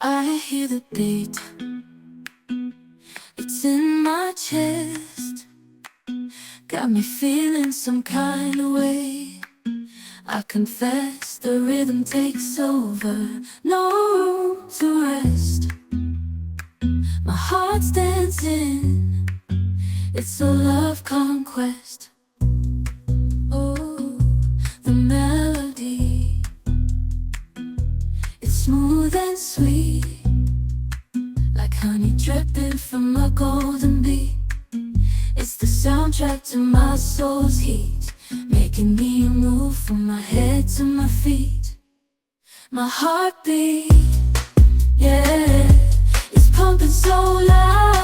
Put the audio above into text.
I hear the beat, it's in my chest, got me feeling some kind of way. I confess the rhythm takes over, no room to rest. My heart's dancing, it's a love conquest. Oh, the melody, it's smooth and sweet, like honey dripping from a golden bee. It's the soundtrack to my soul's heat, making me move from my head to my feet. My heartbeat, yeah, it's pumping so loud.